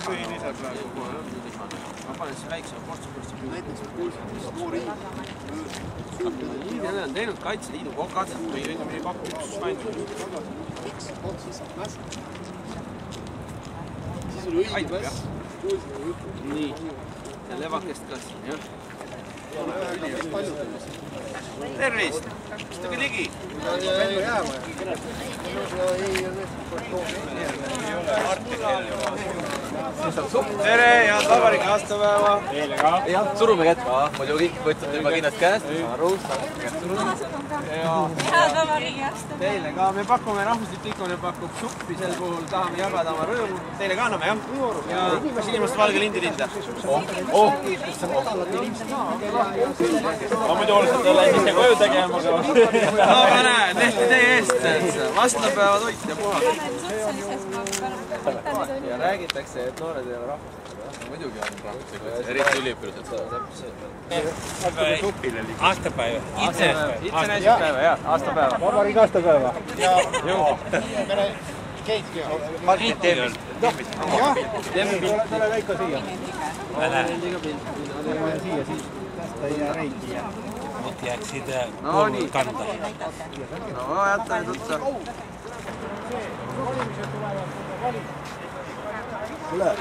põhilise praegu. Ma panen siis väiksema portsu. Näiteks noori Need on teinud Kaitseliidu kokad või õigemini pakkumismaindu. siis oli õige mäss. Nii. Ja levakest ka siin, jah. Tervist! Istuge ligi! Tere, head vabariigi aastapäeva! Jah, surume kätt ka, muidugi võtsite juba kindlasti käest. Arus, Head vabariigi aastapäeva! Teile ka, me pakume, Rahvuslik Liikumine pakub suppi sel puhul, tahame jagada oma rõõmu. Teile ka anname, jah? Ja sinimast valge lindilinde. Ma muidu oleksin talle ise koju tegema, aga... No ma näen, tehti teie eest, vastlapäeva toit ja puhas. Ja räägitakse, et noored ei ole rahvuslikud. muidugi on rahvuslikud, eriti üliõpilased saavad. Aastapäeva. Itse näisipäeva, jah, aastapäeva. Vabariigi aastapäeva. Martin Temmist. Tule väike siia. Siia, siis tästä ja reiki. Nyt jääksid kanda. No, jättäin tutsa. Tule.